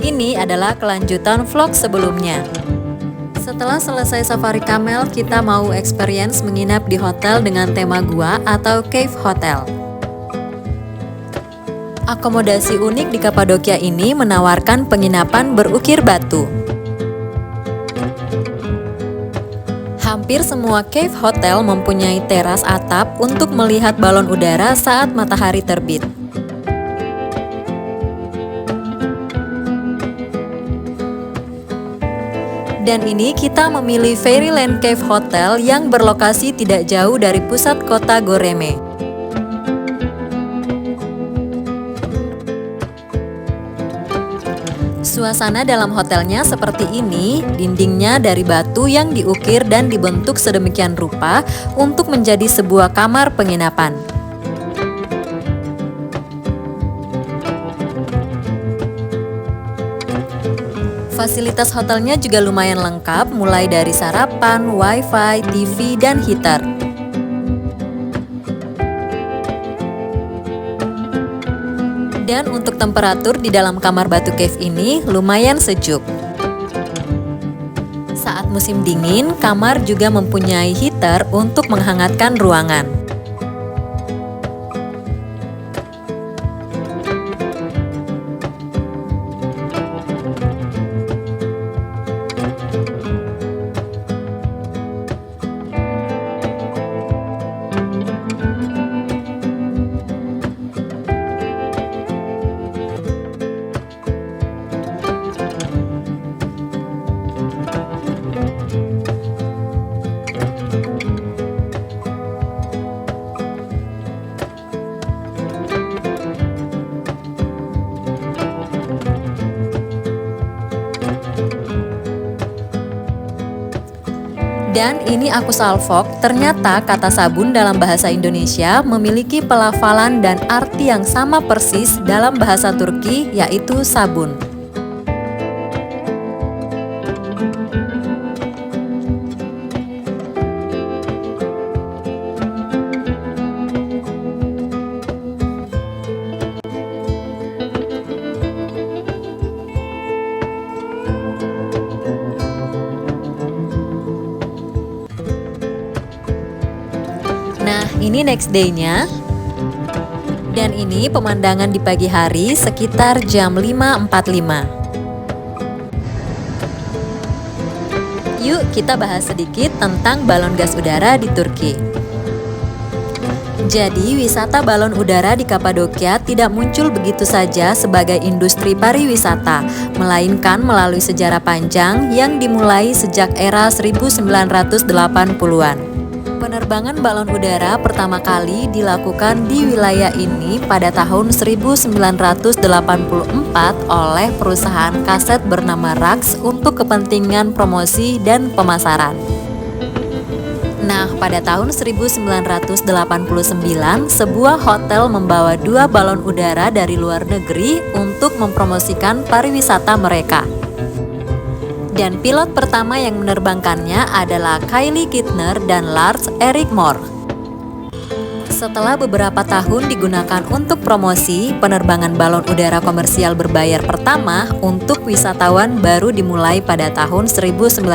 Ini adalah kelanjutan vlog sebelumnya. Setelah selesai safari kamel, kita mau experience menginap di hotel dengan tema gua atau cave hotel. Akomodasi unik di Kapadokia ini menawarkan penginapan berukir batu. Hampir semua cave hotel mempunyai teras atap untuk melihat balon udara saat matahari terbit. Dan ini kita memilih Fairyland Cave Hotel yang berlokasi tidak jauh dari pusat kota Goreme. Suasana dalam hotelnya seperti ini, dindingnya dari batu yang diukir dan dibentuk sedemikian rupa untuk menjadi sebuah kamar penginapan. Fasilitas hotelnya juga lumayan lengkap, mulai dari sarapan, wifi, TV, dan heater. Dan untuk temperatur di dalam kamar batu cave ini lumayan sejuk. Saat musim dingin, kamar juga mempunyai heater untuk menghangatkan ruangan. Dan ini aku salvok, ternyata kata sabun dalam bahasa Indonesia memiliki pelafalan dan arti yang sama persis dalam bahasa Turki, yaitu sabun. Nah, ini next day-nya. Dan ini pemandangan di pagi hari sekitar jam 5.45. Yuk kita bahas sedikit tentang balon gas udara di Turki. Jadi, wisata balon udara di Kapadokia tidak muncul begitu saja sebagai industri pariwisata, melainkan melalui sejarah panjang yang dimulai sejak era 1980-an. Penerbangan balon udara pertama kali dilakukan di wilayah ini pada tahun 1984 oleh perusahaan kaset bernama Rax untuk kepentingan promosi dan pemasaran. Nah, pada tahun 1989, sebuah hotel membawa 2 balon udara dari luar negeri untuk mempromosikan pariwisata mereka. Dan pilot pertama yang menerbangkannya adalah Kylie Kintner dan Lars Erik Moore. Setelah beberapa tahun digunakan untuk promosi, penerbangan balon udara komersial berbayar pertama untuk wisatawan baru dimulai pada tahun 1991.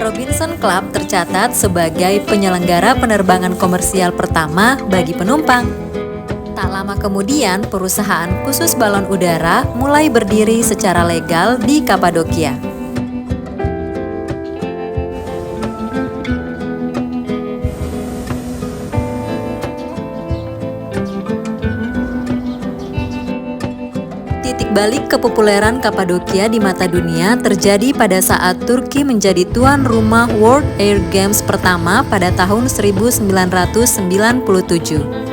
Robinson Club tercatat sebagai penyelenggara penerbangan komersial pertama bagi penumpang. Tak lama kemudian, perusahaan khusus balon udara mulai berdiri secara legal di Kapadokia. Titik balik kepopuleran Kapadokia di mata dunia terjadi pada saat Turki menjadi tuan rumah World Air Games pertama pada tahun 1997.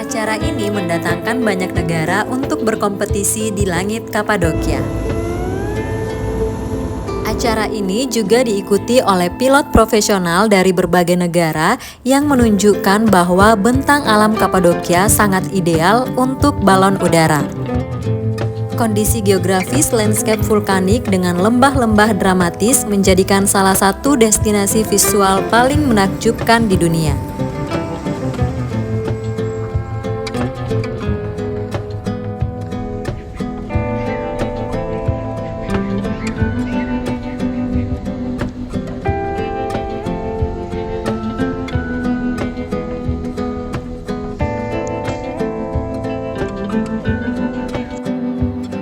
Acara ini mendatangkan banyak negara untuk berkompetisi di langit Kapadokia. Acara ini juga diikuti oleh pilot profesional dari berbagai negara yang menunjukkan bahwa bentang alam Kapadokia sangat ideal untuk balon udara. Kondisi geografis landscape vulkanik dengan lembah-lembah dramatis menjadikan salah satu destinasi visual paling menakjubkan di dunia.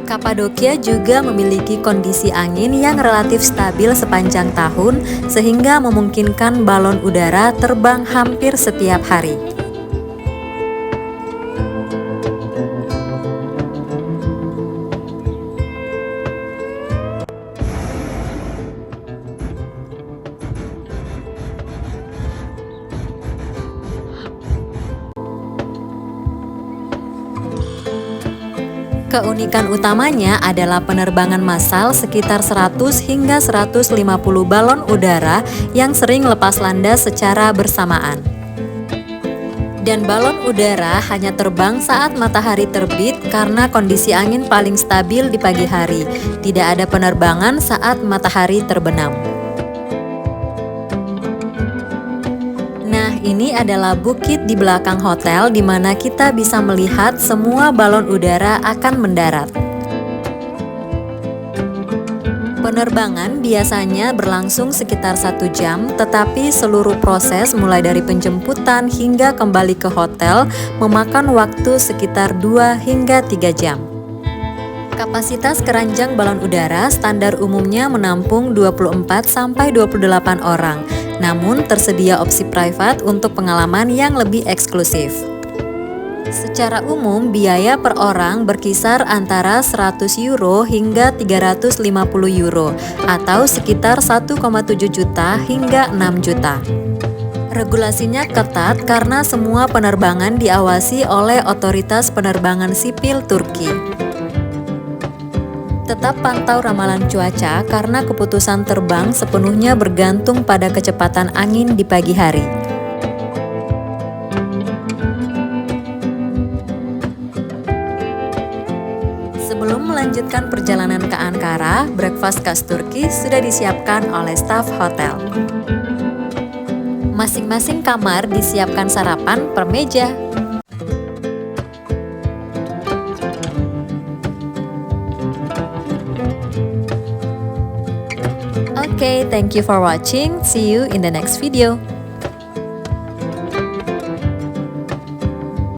Kapadokia juga memiliki kondisi angin yang relatif stabil sepanjang tahun, sehingga memungkinkan balon udara terbang hampir setiap hari. Keunikan utamanya adalah penerbangan massal sekitar 100 hingga 150 balon udara yang sering lepas landas secara bersamaan. Dan balon udara hanya terbang saat matahari terbit karena kondisi angin paling stabil di pagi hari. Tidak ada penerbangan saat matahari terbenam. Nah, ini adalah bukit di belakang hotel di mana kita bisa melihat semua balon udara akan mendarat. Penerbangan biasanya berlangsung sekitar 1 jam, tetapi seluruh proses mulai dari penjemputan hingga kembali ke hotel memakan waktu sekitar 2 hingga 3 jam. Kapasitas keranjang balon udara standar umumnya menampung 24-28 orang. Namun tersedia opsi private untuk pengalaman yang lebih eksklusif. Secara umum, biaya per orang berkisar antara 100 euro hingga 350 euro atau sekitar 1,7 juta hingga 6 juta. Regulasinya ketat karena semua penerbangan diawasi oleh otoritas penerbangan sipil Turki. Tetap pantau ramalan cuaca karena keputusan terbang sepenuhnya bergantung pada kecepatan angin di pagi hari. Sebelum melanjutkan perjalanan ke Ankara, breakfast khas Turki sudah disiapkan oleh staf hotel. Masing-masing kamar disiapkan sarapan per meja. Okay, thank you for watching. See you in the next video.